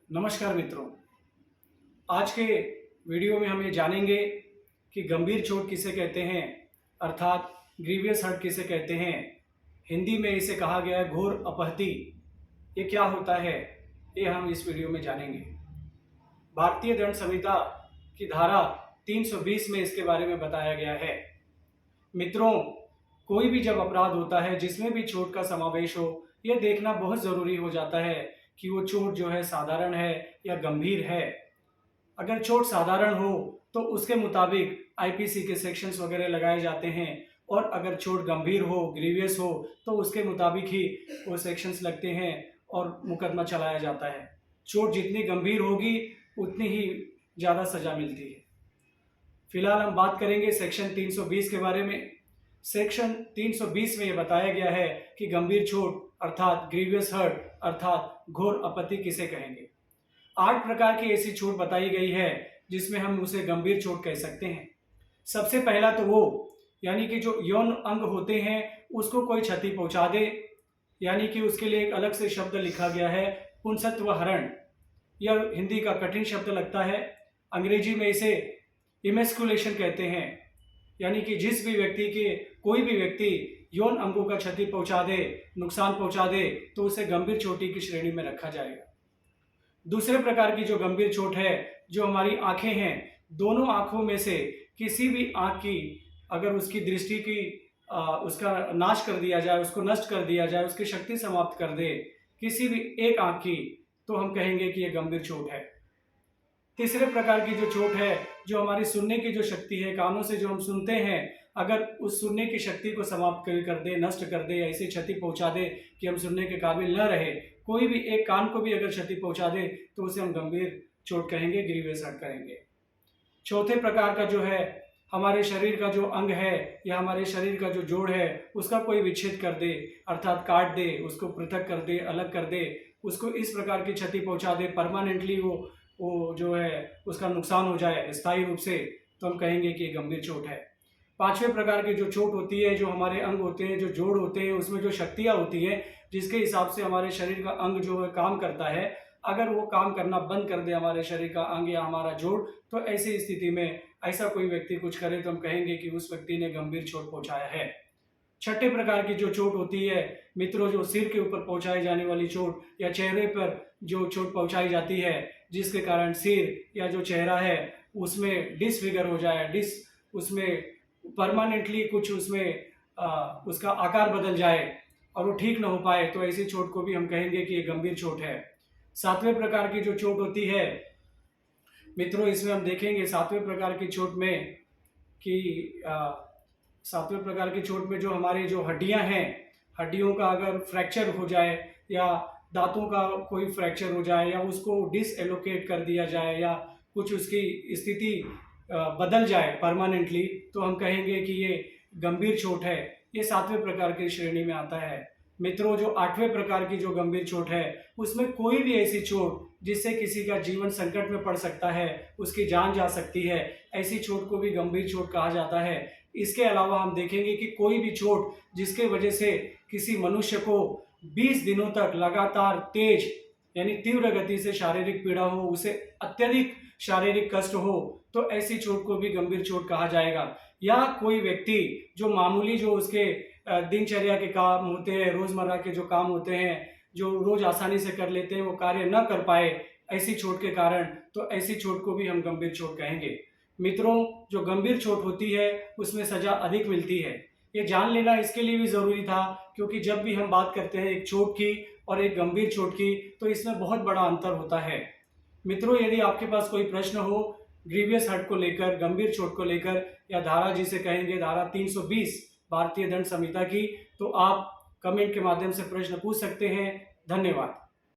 नमस्कार मित्रों। आज के वीडियो में हम ये जानेंगे कि गंभीर चोट किसे कहते हैं, अर्थात ग्रीवियस हर्ट किसे कहते हैं। हिंदी में इसे कहा गया है घोर अपहति। ये क्या होता है, ये हम इस वीडियो में जानेंगे। भारतीय दंड संहिता की धारा 320 में इसके बारे में बताया गया है। मित्रों, कोई भी जब अपराध होता है जिसमें भी चोट का समावेश हो, यह देखना बहुत ज़रूरी हो जाता है कि वो चोट जो है साधारण है या गंभीर है। अगर चोट साधारण हो तो उसके मुताबिक आईपीसी के सेक्शंस वगैरह लगाए जाते हैं, और अगर चोट गंभीर हो, ग्रीवियस हो, तो उसके मुताबिक ही वो सेक्शंस लगते हैं और मुकदमा चलाया जाता है। चोट जितनी गंभीर होगी उतनी ही ज़्यादा सज़ा मिलती है। फिलहाल हम बात करेंगे सेक्शन 320 के बारे में। सेक्शन 320 में ये बताया गया है कि गंभीर चोट अर्थात ग्रीवियस हर्ट अर्थात घोर आपत्ति किसे कहेंगे। 8 प्रकार की ऐसी चोट बताई गई है जिसमें हम उसे गंभीर चोट कह सकते हैं। सबसे पहला तो वो यानी कि जो यौन अंग होते हैं उसको कोई क्षति पहुंचा दे, यानी कि उसके लिए एक अलग से शब्द लिखा गया है पुंसत्व हरण। यह हिंदी का कठिन शब्द लगता है। अंग्रेजी में इसे इमेस्कुलेशन कहते हैं, यानी कि जिस भी व्यक्ति के कोई भी व्यक्ति यौन अंगों का क्षति पहुंचा दे, नुकसान पहुंचा दे, तो उसे गंभीर चोटी की श्रेणी में रखा जाएगा। दूसरे प्रकार की जो गंभीर चोट है, जो हमारी आंखें हैं, दोनों आंखों में से किसी भी आंख की अगर उसकी दृष्टि की उसका नाश कर दिया जाए, उसको नष्ट कर दिया जाए, उसकी शक्ति समाप्त कर दे किसी भी एक आंख की, तो हम कहेंगे कि यह गंभीर चोट है। तीसरे प्रकार की जो चोट है, जो हमारी सुनने की जो शक्ति है, कानों से जो हम सुनते हैं, अगर उस सुनने की शक्ति को समाप्त कर दे, नष्ट कर दे, ऐसी क्षति पहुंचा दे कि हम सुनने के काबिल न रहे, कोई भी एक कान को भी अगर क्षति पहुंचा दे तो उसे हम गंभीर चोट कहेंगे, ग्रीवियस हर्ट कहेंगे। चौथे प्रकार का जो है, हमारे शरीर का जो अंग है या हमारे शरीर का जो जोड़ है उसका कोई विच्छेद कर दे, अर्थात काट दे, उसको पृथक कर दे, अलग कर दे, उसको इस प्रकार की क्षति पहुंचा दे, परमानेंटली वो जो है उसका नुकसान हो जाए स्थायी रूप से, तो हम कहेंगे कि गंभीर चोट है। पांचवें प्रकार की जो चोट होती है, जो हमारे अंग होते हैं, जो जोड़ होते हैं, उसमें जो शक्तियाँ होती हैं जिसके हिसाब से हमारे शरीर का अंग जो है काम करता है, अगर वो काम करना बंद कर दे हमारे शरीर का अंग या हमारा जोड़, तो ऐसी स्थिति में ऐसा कोई व्यक्ति कुछ करे तो हम कहेंगे कि उस व्यक्ति ने गंभीर चोट पहुंचाया है। छठे प्रकार की जो चोट होती है मित्रों, जो सिर के ऊपर पहुंचाई जाने वाली चोट या चेहरे पर जो चोट पहुंचाई जाती है, जिसके कारण सिर या जो चेहरा है उसमें डिसफिगर हो जाए, उसमें परमानेंटली कुछ उसमें उसका आकार बदल जाए और वो ठीक ना हो पाए, तो ऐसी चोट को भी हम कहेंगे कि ये गंभीर चोट है। सातवें प्रकार की जो चोट होती है मित्रों, इसमें हम देखेंगे सातवें प्रकार की चोट में कि सातवें प्रकार की चोट में जो हमारी जो हड्डियां हैं, हड्डियों का अगर फ्रैक्चर हो जाए या दांतों का कोई फ्रैक्चर हो जाए या उसको डिसएलोकेट कर दिया जाए या कुछ उसकी स्थिति बदल जाए परमानेंटली, तो हम कहेंगे कि ये गंभीर चोट है। ये सातवें प्रकार की श्रेणी में आता है। मित्रों, जो आठवें प्रकार की जो गंभीर चोट है उसमें कोई भी ऐसी चोट जिससे किसी का जीवन संकट में पड़ सकता है, उसकी जान जा सकती है, ऐसी चोट को भी गंभीर चोट कहा जाता है। इसके अलावा हम देखेंगे कि कोई भी चोट जिसके वजह से किसी मनुष्य को 20 दिनों तक लगातार तेज यानी तीव्र गति से शारीरिक पीड़ा हो, उसे अत्यधिक शारीरिक कष्ट हो, तो ऐसी चोट को भी गंभीर चोट कहा जाएगा। या कोई व्यक्ति जो मामूली जो उसके दिनचर्या के काम होते हैं, रोजमर्रा के जो काम होते हैं, जो रोज आसानी से कर लेते हैं, वो कार्य न कर पाए ऐसी चोट के कारण, तो ऐसी चोट को भी हम गंभीर चोट कहेंगे। मित्रों, जो गंभीर चोट होती है उसमें सजा अधिक मिलती है। ये जान लेना इसके लिए भी जरूरी था क्योंकि जब भी हम बात करते हैं एक चोट की और एक गंभीर चोट की, तो इसमें बहुत बड़ा अंतर होता है। मित्रों, यदि आपके पास कोई प्रश्न हो ग्रीवियस हर्ट को लेकर, गंभीर चोट को लेकर, या धारा जिसे कहेंगे धारा 320 भारतीय दंड संहिता की, तो आप कमेंट के माध्यम से प्रश्न पूछ सकते हैं। धन्यवाद।